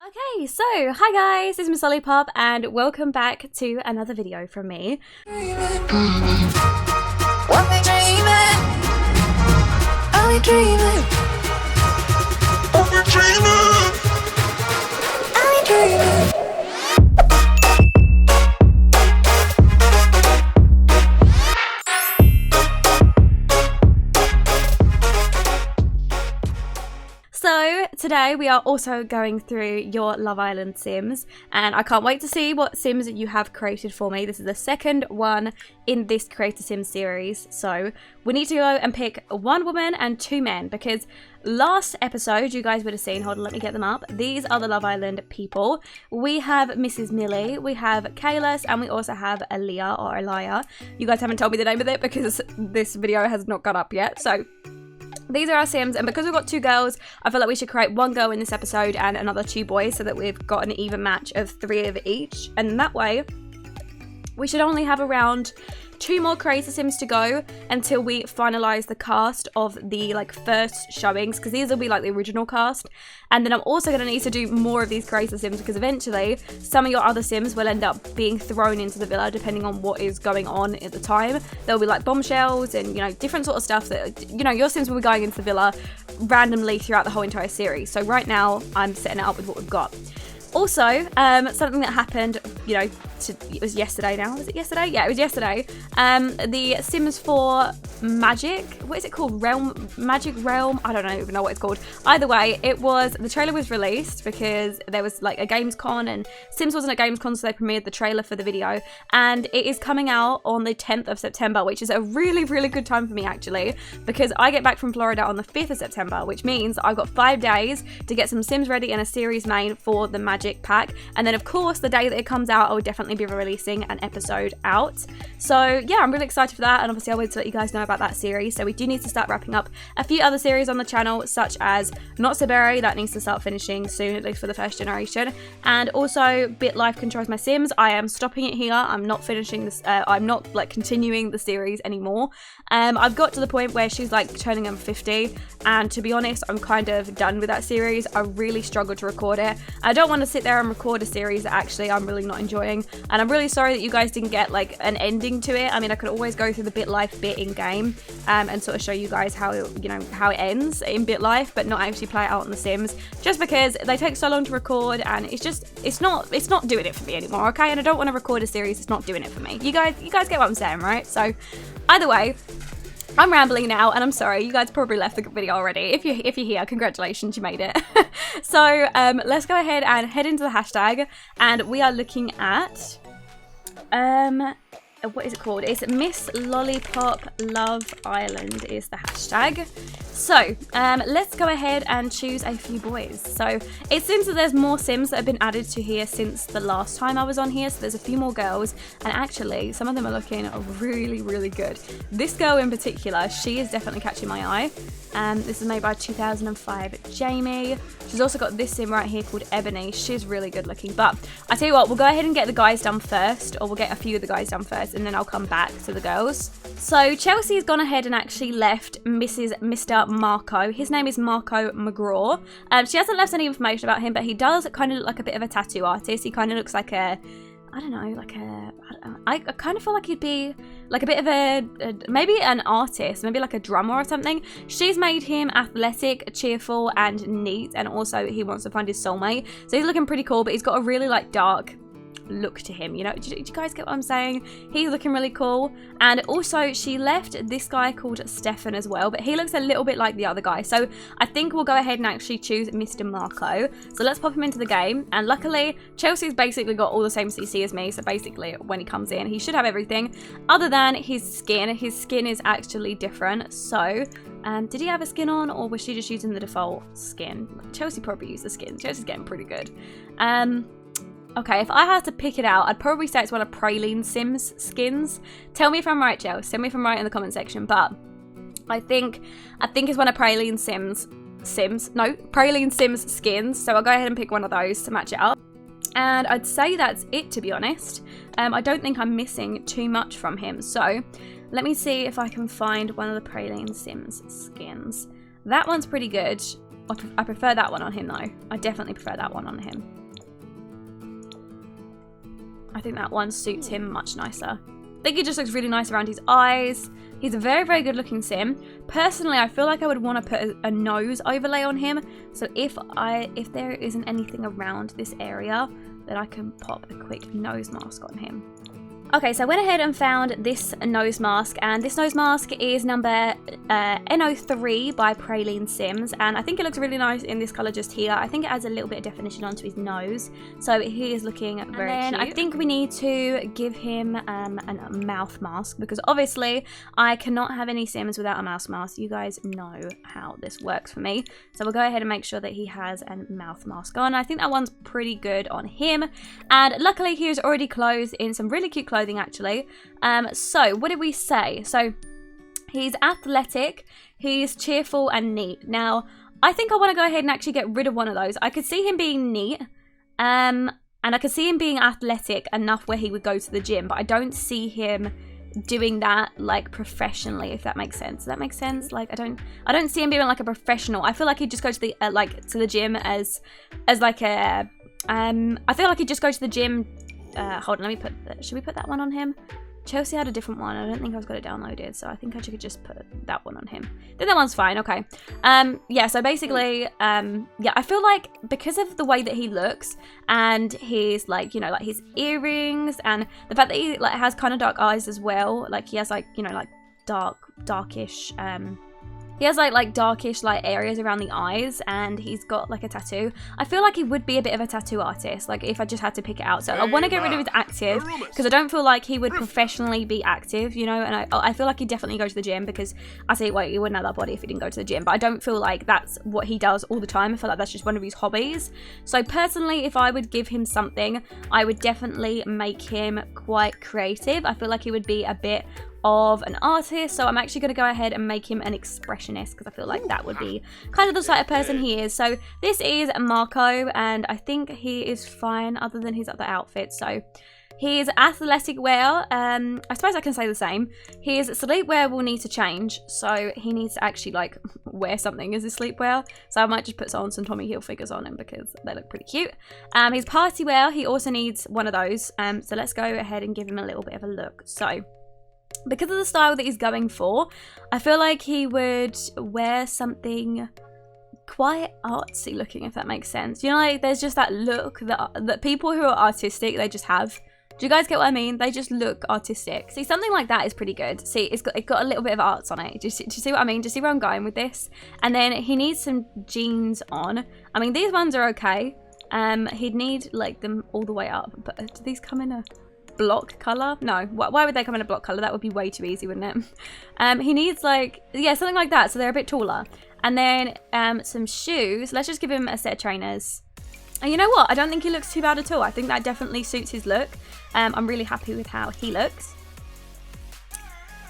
Okay, so hi guys, this is Miss Lollipop and welcome back to another video from me. So today we are also going through your Love Island Sims and I can't wait to see what Sims you have created for me. This is the second one in this Create a Sim series. So we need to go and pick one woman and two men because last episode you guys would have seen, hold on, let me get them up. These are the Love Island people. We have Mrs. Millie, we have Kalis, and we also have Aaliyah or Elia. You guys haven't told me the name of it because this video has not got up yet. So these are our Sims, and because we've got two girls, I feel like we should create one girl in this episode and another two boys so that we've got an even match of 3 of each. And that way, we should only have around 2 more Creator Sims to go until we finalise the cast of the first showings, because these will be like the original cast. And then I'm also going to need to do more of these Creator Sims because eventually some of your other Sims will end up being thrown into the villa depending on what is going on at the time. There'll be like bombshells and, you know, different sort of stuff that, you know, your Sims will be going into the villa randomly throughout the whole entire series. So right now I'm setting it up with what we've got. Also, something that happened, you know, it was yesterday now. Was it yesterday? Yeah, it was yesterday. The Sims 4 Magic, what is it called? Magic Realm? I don't even know what it's called. Either way, the trailer was released because there was like a Gamescom and Sims wasn't at Gamescom, so they premiered the trailer for the video. And it is coming out on the 10th of September, which is a really, really good time for me actually, because I get back from Florida on the 5th of September, which means I've got 5 days to get some Sims ready and a series made for the Magic pack. And then of course, the day that it comes out, I will definitely be releasing an episode out. So yeah, I'm really excited for that, and obviously I wanted to let you guys know about that series. So we do need to start wrapping up a few other series on the channel, such as Not So Berry, that needs to start finishing soon, at least for the first generation, and also BitLife Controls My Sims. I am stopping it here. I'm not finishing this. I'm not continuing the series anymore. I've got to the point where she's turning on 50, and to be honest, I'm kind of done with that series. I really struggle to record it. I don't want to sit there and record a series that actually I'm really not enjoying, and I'm really sorry that you guys didn't get an ending to it. I mean, I could always go through the BitLife bit in game and sort of show you guys how how it ends in BitLife, but not actually play it out on The Sims, just because they take so long to record, and it's not doing it for me anymore. Okay, and I don't want to record a series that's not doing it for me. You guys get what I'm saying, right? So either way, I'm rambling now, and I'm sorry, you guys probably left the video already. If you're here, congratulations, you made it. So let's go ahead and head into the hashtag, and we are looking at what is it called? It's Miss Lollipop Love Island is the hashtag. So let's go ahead and choose a few boys. So it seems that there's more Sims that have been added to here since the last time I was on here. So there's a few more girls, and actually some of them are looking really, really good. This girl in particular, she is definitely catching my eye. This is made by 2005 Jamie. She's also got this Sim right here called Ebony. She's really good looking. But I tell you what, we'll go ahead and get the guys done first, or we'll get a few of the guys done first, and then I'll come back to the girls. So Chelsea's gone ahead and actually left Mr. Marco. His name is Marco McGraw. She hasn't left any information about him, but he does kind of look like a bit of a tattoo artist. He kind of looks like a, I don't know, I kind of feel like he'd be like a bit of maybe an artist, maybe like a drummer or something. She's made him athletic, cheerful, and neat, and also he wants to find his soulmate. So he's looking pretty cool, but he's got a really dark look to him, you know. Do you guys get what I'm saying? He's looking really cool. And also she left this guy called Stefan as well, but he looks a little bit like the other guy, so I think we'll go ahead and actually choose Mr. Marco. So let's pop him into the game, and luckily Chelsea's basically got all the same CC as me, so basically when he comes in he should have everything other than his skin. His skin is actually different. So did he have a skin on, or was she just using the default skin? Chelsea probably used the skin. Chelsea's getting pretty good. Okay, if I had to pick it out, I'd probably say it's one of Praline Sims skins. Tell me if I'm right, Chelsea. Tell me if I'm right in the comment section. But I think it's one of Praline Praline Sims skins. So I'll go ahead and pick one of those to match it up. And I'd say that's it, to be honest. I don't think I'm missing too much from him. So let me see if I can find one of the Praline Sims skins. That one's pretty good. I prefer that one on him though. I definitely prefer that one on him. I think that one suits him much nicer. I think he just looks really nice around his eyes. He's a very, very good looking sim. Personally, I feel like I would want to put a nose overlay on him. So if there isn't anything around this area, then I can pop a quick nose mask on him. Okay, so I went ahead and found this nose mask, and this nose mask is number NO3 by Praline Sims, and I think it looks really nice in this colour just here. I think it adds a little bit of definition onto his nose, so he is looking very cute. I think we need to give him a mouth mask, because obviously I cannot have any Sims without a mouth mask. You guys know how this works for me, so we'll go ahead and make sure that he has a mouth mask on. I think that one's pretty good on him, and luckily he is already clothed in some really cute clothing actually. So what did we say? So he's athletic, he's cheerful and neat. Now I think I want to go ahead and actually get rid of one of those. I could see him being neat and I could see him being athletic enough where he would go to the gym, but I don't see him doing that like professionally, if that makes sense. Does that make sense? Like I don't see him being like a professional. I feel like he'd just go to the to the gym as like a I feel like he'd just go to the gym. Hold on, let me put, should we put that one on him? Chelsea had a different one. I don't think I've got it downloaded, so I think I should just put that one on him. Then that one's fine, okay. Yeah, so basically, yeah, I feel like because of the way that he looks and his, like, you know, like his earrings and the fact that he, like, has kind of dark eyes as well, like, he has, like, you know, like, darkish, he has like darkish like areas around the eyes, and he's got like a tattoo. I feel like he would be a bit of a tattoo artist, like if I just had to pick it out. So I want to get rid of his active because I don't feel like he would professionally be active, you know, and I feel like he'd definitely go to the gym, because I say, wait, he wouldn't have that body if he didn't go to the gym, but I don't feel like that's what he does all the time. I feel like that's just one of his hobbies. So personally, if I would give him something, I would definitely make him quite creative. I feel like he would be a bit of an artist, so I'm actually going to go ahead and make him an expressionist, because I feel like that would be kind of the type of person he is. So this is Marco, and I think he is fine other than his other outfits. So his athletic wear, I suppose I can say the same. His sleepwear will need to change, so he needs to actually like wear something as his sleepwear. So I might just put on some Tommy Hilfiger's on him because they look pretty cute. His party wear, he also needs one of those. So let's go ahead and give him a little bit of a look. So because of the style that he's going for, I feel like he would wear something quite artsy looking, if that makes sense. You know, like there's just that look that people who are artistic, they just have. Do you guys get what I mean? They just look artistic. See, something like that is pretty good. See, it got a little bit of arts on it. Do you see what I mean? Do you see where I'm going with this? And then he needs some jeans on. I mean, these ones are okay. He'd need like them all the way up. But do these come in a block color? No. Why would they come in a block color? That would be way too easy, wouldn't it? He needs like, yeah, something like that. So they're a bit taller. And then some shoes. Let's just give him a set of trainers. And you know what? I don't think he looks too bad at all. I think that definitely suits his look. I'm really happy with how he looks.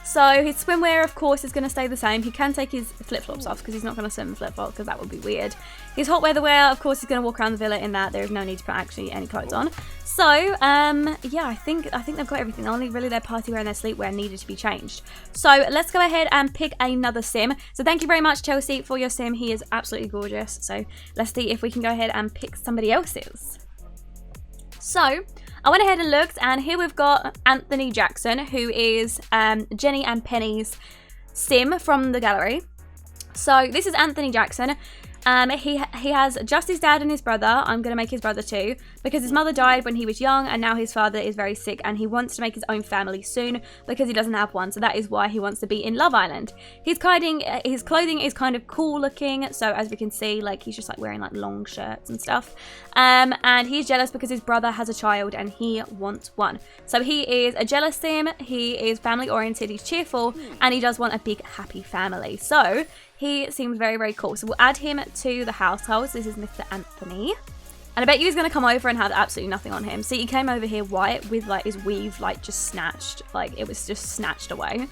So his swimwear, of course, is going to stay the same. He can take his flip-flops off because he's not going to swim in flip-flops because that would be weird. His hot weather wear, of course, he's going to walk around the villa in that. There is no need to put actually any clothes on. So, yeah, I think they've got everything. Only really their party wear and their sleepwear needed to be changed. So let's go ahead and pick another sim. So thank you very much, Chelsea, for your sim. He is absolutely gorgeous. So let's see if we can go ahead and pick somebody else's. So I went ahead and looked, and here we've got Anthony Jackson, who is Jenny and Penny's sim from the gallery. So this is Anthony Jackson. He has just his dad and his brother. I'm going to make his brother too, because his mother died when he was young, and now his father is very sick, and he wants to make his own family soon because he doesn't have one. So that is why he wants to be in Love Island. His clothing is kind of cool looking. So as we can see, like he's just like wearing like long shirts and stuff. And he's jealous because his brother has a child and he wants one. So he is a jealous sim. He is family oriented. He's cheerful, and he does want a big happy family. So he seems very, very cool. So we'll add him to the household. So this is Mr. Anthony. And I bet you he's going to come over and have absolutely nothing on him. See, he came over here white with like his weave like just snatched. Like it was just snatched away.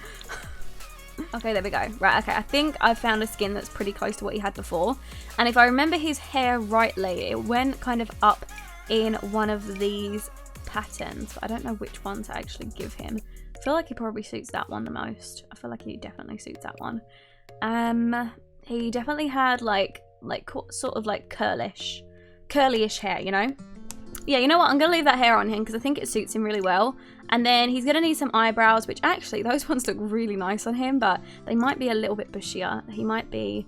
Okay, there we go. Right, okay. I think I've found a skin that's pretty close to what he had before. And if I remember his hair rightly, it went kind of up in one of these patterns. But I don't know which one to actually give him. I feel like he probably suits that one the most. I feel like he definitely suits that one. He definitely had like like sort of like curlyish hair, you know? Yeah, you know what? I'm going to leave that hair on him because I think it suits him really well. And then he's going to need some eyebrows, which actually, those ones look really nice on him, but they might be a little bit bushier. He might be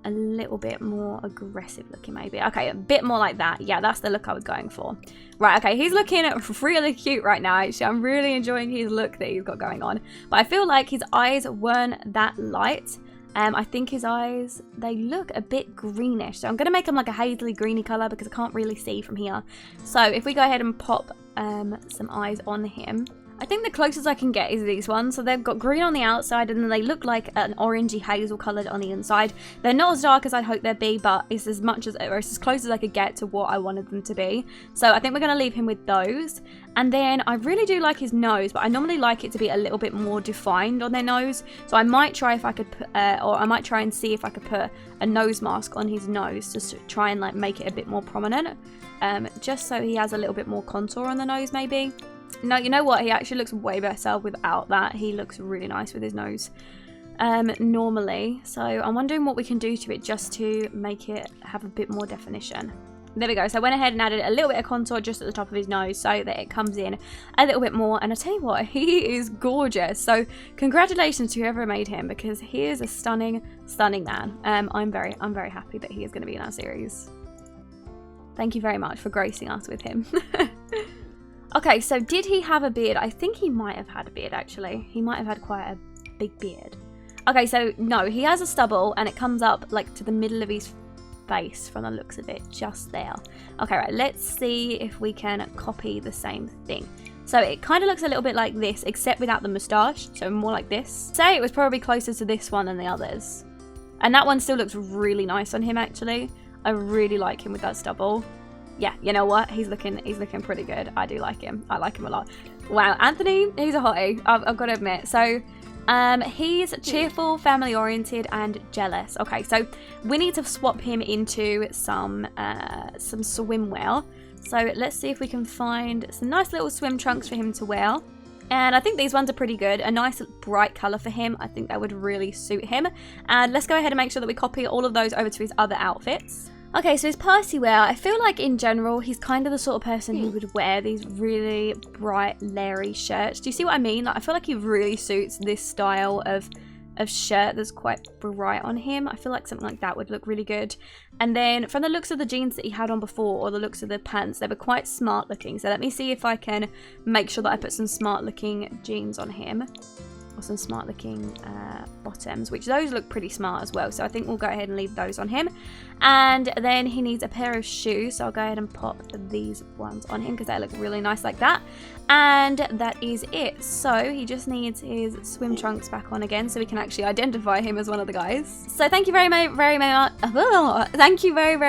a little bit more aggressive looking, maybe. Okay, a bit more like that. Yeah, that's the look I was going for. Right, okay, he's looking really cute right now, actually. I'm really enjoying his look that he's got going on. But I feel like his eyes weren't that light. I think his eyes, they look a bit greenish. So I'm going to make them like a hazily greeny colour because I can't really see from here. So if we go ahead and pop some eyes on him. I think the closest I can get is these ones. So they've got green on the outside and then they look like an orangey hazel coloured on the inside. They're not as dark as I'd hope they'd be, but it's as much as, or it's as close as I could get to what I wanted them to be. So I think we're going to leave him with those. And then I really do like his nose, but I normally like it to be a little bit more defined on their nose. So I might try if I could put, or I might try and see if I could put a nose mask on his nose just to try and like make it a bit more prominent. Just so he has a little bit more contour on the nose maybe. No, you know what? He actually looks way better without that. He looks really nice with his nose normally. So I'm wondering what we can do to it just to make it have a bit more definition. There we go. So I went ahead and added a little bit of contour just at the top of his nose so that it comes in a little bit more. And I tell you what, he is gorgeous. So congratulations to whoever made him because he is a stunning, stunning man. I'm very happy that he is going to be in our series. Thank you very much for gracing us with him. Okay, so did he have a beard? I think he might have had a beard, actually. He might have had quite a big beard. Okay, so no, he has a stubble, and it comes up, like, to the middle of his face from the looks of it, just there. Okay, right, let's see if we can copy the same thing. So it kind of looks a little bit like this, except without the moustache, so more like this. Say it was probably closer to this one than the others. And that one still looks really nice on him, actually. I really like him with that stubble. Yeah, you know what? He's looking pretty good. I do like him. I like him a lot. Wow, Anthony, he's a hottie. I've got to admit. So, he's cheerful, family-oriented, and jealous. Okay, so we need to swap him into some swimwear. So let's see if we can find some nice little swim trunks for him to wear. And I think these ones are pretty good. A nice bright colour for him. I think that would really suit him. And let's go ahead and make sure that we copy all of those over to his other outfits. Okay, so his Percy wear, I feel like in general, he's kind of the sort of person who would wear these really bright, leery shirts. Do you see what I mean? Like, I feel like he really suits this style of shirt that's quite bright on him. I feel like something like that would look really good. And then from the looks of the jeans that he had on before, or the looks of the pants, they were quite smart looking. So let me see if I can make sure that I put some smart looking jeans on him. Or some smart looking bottoms, which those look pretty smart as well, so I think we'll go ahead and leave those on him. And then he needs a pair of shoes, so I'll go ahead and pop these ones on him because they look really nice like that. And that is it. So he just needs his swim trunks back on again so we can actually identify him as one of the guys. So thank you very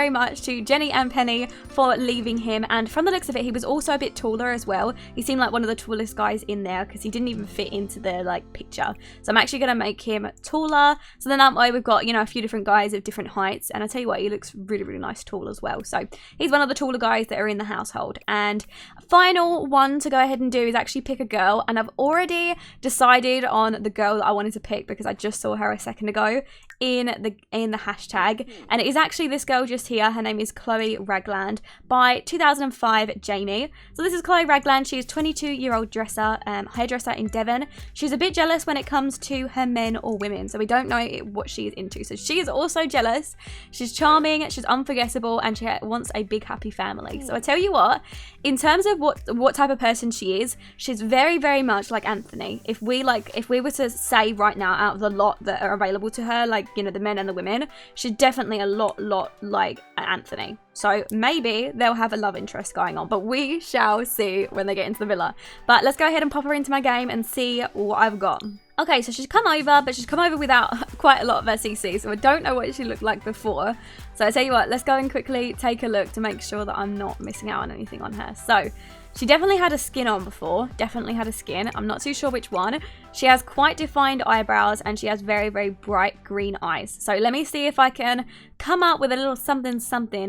much to Jenny and Penny for leaving him. And from the looks of it, he was also a bit taller as well. He seemed like one of the tallest guys in there because he didn't even fit into the like picture. So I'm actually going to make him taller. So then that way we've got, you know, a few different guys of different heights. And I tell you what, he looks really, really nice tall as well. So he's one of the taller guys that are in the household. And final one to go ahead and do is actually pick a girl. And I've already decided on the girl that I wanted to pick because I just saw her a second ago in the hashtag. And it is actually this girl just here. Her name is Chloe Ragland by 2005 Jamie. So this is Chloe Ragland. She is 22-year-old dresser, hairdresser in Devon. She's a bit jealous when it comes to her men or women, so we don't know what she is into. So she is also jealous. She's charming, she's unforgettable, and she wants a big happy family. So I tell you what, in terms of what type of person she is, she's very, very much like Anthony. If we were to say right now out of the lot that are available to her, like, you know, the men and the women, she's definitely a lot like Anthony. So maybe they'll have a love interest going on, but we shall see when they get into the villa. But let's go ahead and pop her into my game and see what I've got. Okay, so she's come over, but she's come over without quite a lot of her CC, so I don't know what she looked like before. So I tell you what, let's go and quickly take a look to make sure that I'm not missing out on anything on her. So she definitely had a skin on before, definitely had a skin. I'm not too sure which one. She has quite defined eyebrows and she has very, very bright green eyes. So let me see if I can come up with a little something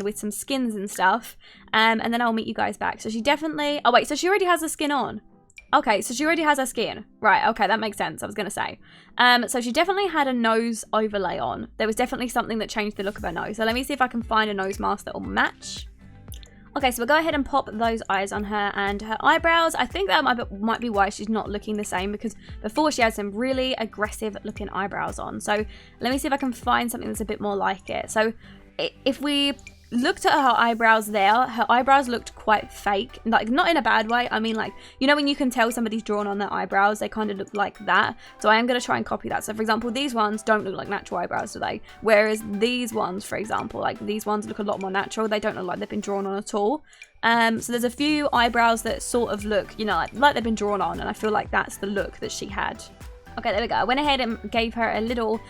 with some skins and stuff. And then I'll meet you guys back. So she definitely, oh wait, so she already has the skin on. Okay, so she already has her skin. Right, okay, that makes sense, I was going to say. So she definitely had a nose overlay on. There was definitely something that changed the look of her nose. So let me see if I can find a nose mask that will match. Okay, so we'll go ahead and pop those eyes on her and her eyebrows. I think that might be why she's not looking the same, because before she had some really aggressive looking eyebrows on. So let me see if I can find something that's a bit more like it. So if we looked at her eyebrows there, her eyebrows looked quite fake, like not in a bad way. I mean, like, you know when you can tell somebody's drawn on their eyebrows, they kind of look like that. So I am going to try and copy that. So for example, these ones don't look like natural eyebrows, do they? Whereas these ones, for example, like these ones look a lot more natural. They don't look like they've been drawn on at all. So there's a few eyebrows that sort of look, you know, like they've been drawn on, and I feel like that's the look that she had. Okay, there we go. I went ahead and gave her a little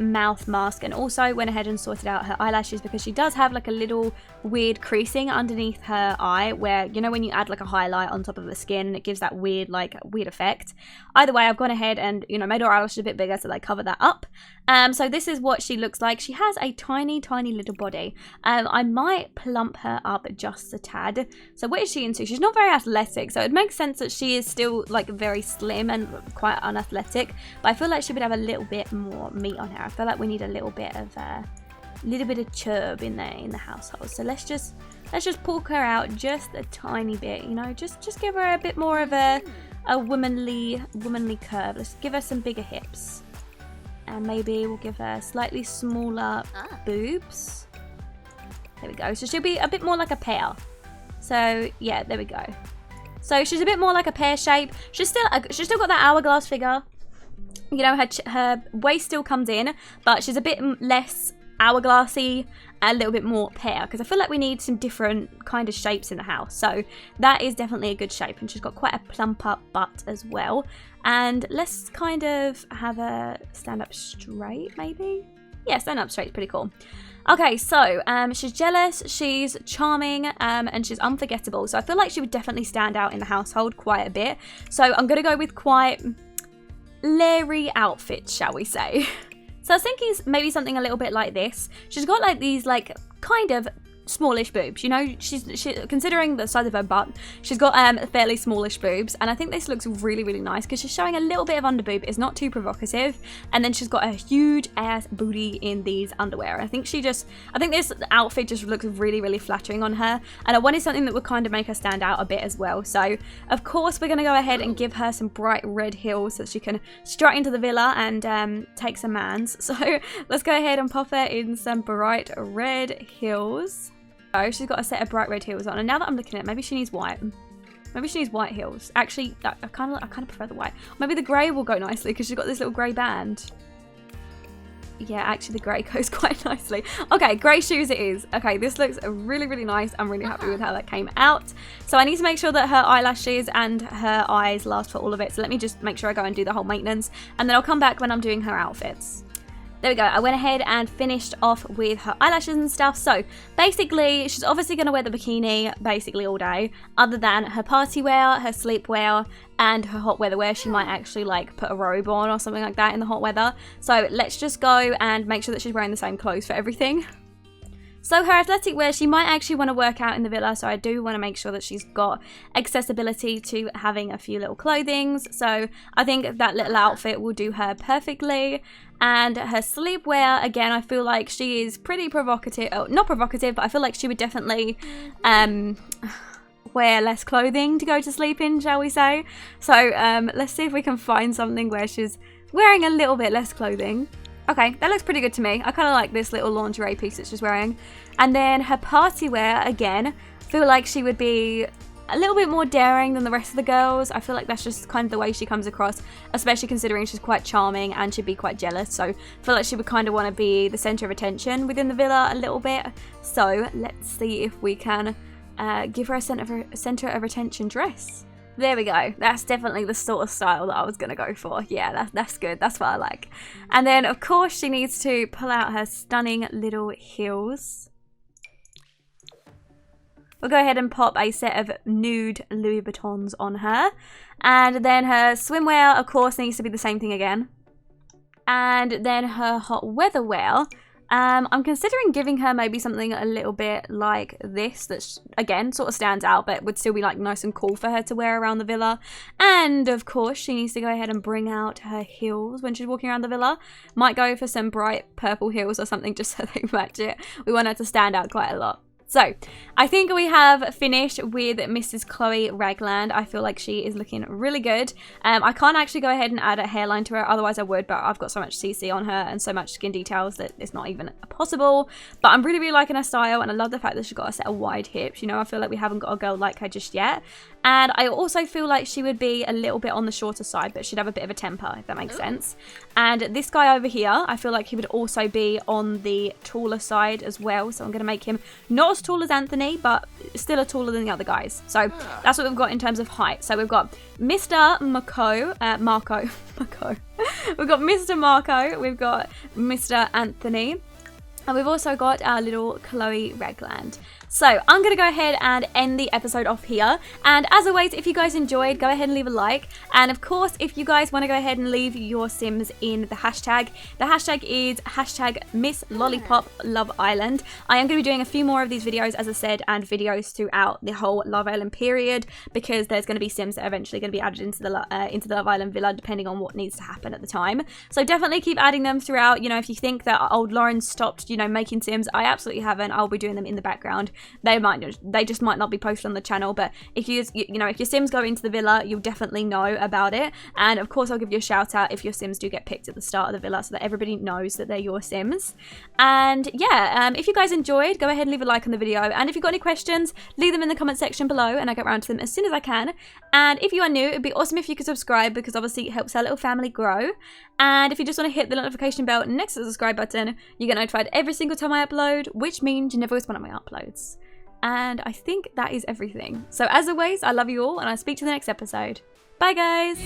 mouth mask, and also went ahead and sorted out her eyelashes, because she does have like a little weird creasing underneath her eye where, you know, when you add like a highlight on top of the skin and it gives that weird effect. Either way, I've gone ahead and, you know, made her eyelashes a bit bigger so they cover that up. So this is what she looks like. She has a tiny little body. I might plump her up just a tad. So what is she into? She's not very athletic, so it makes sense that she is still like very slim and quite unathletic, but I feel like she would have a little bit more meat on her. I feel like we need a little bit of chub in the household. So let's just pork her out just a tiny bit, you know, just give her a bit more of a womanly curve. Let's give her some bigger hips, and maybe we'll give her slightly smaller boobs. There we go. So she'll be a bit more like a pear. So yeah, there we go. So she's a bit more like a pear shape. She's still got that hourglass figure. You know, her waist still comes in, but she's a bit less hourglassy, a little bit more pear, because I feel like we need some different kind of shapes in the house. So that is definitely a good shape, and she's got quite a plump up butt as well. And let's kind of have her stand up straight, maybe. Yeah, stand up straight is pretty cool. Okay, so she's jealous, she's charming, and she's unforgettable. So I feel like she would definitely stand out in the household quite a bit. So I'm gonna go with quite leery outfits, shall we say. So I was thinking maybe something a little bit like this. She's got like these like kind of smallish boobs, you know, she's considering the size of her butt, she's got fairly smallish boobs, and I think this looks really nice because she's showing a little bit of underboob. It's not too provocative, and then she's got a huge ass booty in these underwear. I think this outfit just looks really flattering on her, and I wanted something that would kind of make her stand out a bit as well. So of course we're gonna go ahead and give her some bright red heels so that she can strut into the villa and take some mans. So let's go ahead and pop her in some bright red heels. Oh, she's got a set of bright red heels on, and now that I'm looking at it, maybe she needs white. Maybe she needs white heels. Actually, I kind of prefer the white. Maybe the grey will go nicely because she's got this little grey band. Yeah, actually the grey goes quite nicely. Okay, grey shoes it is. Okay, this looks really nice. I'm really happy with how that came out. So I need to make sure that her eyelashes and her eyes last for all of it. So let me just make sure I go and do the whole maintenance, and then I'll come back when I'm doing her outfits. There we go. I went ahead and finished off with her eyelashes and stuff. So basically, she's obviously going to wear the bikini basically all day, other than her party wear, her sleep wear, and her hot weather wear. She might actually like put a robe on or something like that in the hot weather. So let's just go and make sure that she's wearing the same clothes for everything. So her athletic wear, she might actually want to work out in the villa, so I do want to make sure that she's got accessibility to having a few little clothings. So I think that little outfit will do her perfectly. And her sleepwear, again, I feel like she is pretty provocative. Oh, not provocative, but I feel like she would definitely wear less clothing to go to sleep in, shall we say. So let's see if we can find something where she's wearing a little bit less clothing. Okay, that looks pretty good to me. I kind of like this little lingerie piece that she's wearing. And then her party wear, again, I feel like she would be a little bit more daring than the rest of the girls. I feel like that's just kind of the way she comes across, especially considering she's quite charming and she'd be quite jealous. So I feel like she would kind of want to be the centre of attention within the villa a little bit. So let's see if we can give her a centre of attention dress. There we go. That's definitely the sort of style that I was going to go for. Yeah, that's good. That's what I like. And then, of course, she needs to pull out her stunning little heels. We'll go ahead and pop a set of nude Louis Vuittons on her. And then her swimwear, of course, needs to be the same thing again. And then her hot weather wear, I'm considering giving her maybe something a little bit like this that, again, sort of stands out, but would still be like nice and cool for her to wear around the villa. And of course, she needs to go ahead and bring out her heels when she's walking around the villa. Might go for some bright purple heels or something just so they match it. We want her to stand out quite a lot. So, I think we have finished with Mrs. Chloe Ragland. I feel like she is looking really good. I can't actually go ahead and add a hairline to her, otherwise I would, but I've got so much CC on her and so much skin details that it's not even possible. But I'm really, really liking her style, and I love the fact that she's got a set of wide hips. You know, I feel like we haven't got a girl like her just yet. And I also feel like she would be a little bit on the shorter side, but she'd have a bit of a temper, if that makes sense. And this guy over here, I feel like he would also be on the taller side as well. So I'm going to make him not as tall as Anthony, but still taller than the other guys. So that's what we've got in terms of height. So we've got Mr. Marco. We've got Mr. Marco. We've got Mr. Anthony. And we've also got our little Chloe Ragland. So I'm going to go ahead and end the episode off here. And as always, if you guys enjoyed, go ahead and leave a like. And of course, if you guys want to go ahead and leave your Sims in the hashtag is hashtag Miss Lollipop Love Island. I am going to be doing a few more of these videos, as I said, and videos throughout the whole Love Island period, because there's going to be Sims that are eventually going to be added into the Love Island villa, depending on what needs to happen at the time. So definitely keep adding them throughout. You know, if you think that old Lauren stopped, you know, making Sims, I absolutely haven't. I'll be doing them in the background. They just might not be posted on the channel, but if you know, if your Sims go into the villa, you'll definitely know about it. And of course, I'll give you a shout out if your Sims do get picked at the start of the villa, so that everybody knows that they're your Sims. And yeah, if you guys enjoyed, go ahead and leave a like on the video. And if you've got any questions, leave them in the comment section below, and I get around to them as soon as I can. And if you are new, it'd be awesome if you could subscribe, because obviously it helps our little family grow. And if you just want to hit the notification bell next to the subscribe button, you get notified every single time I upload, which means you never miss one of my uploads. And I think that is everything. So as always, I love you all, and I'll speak to you in the next episode. Bye, guys!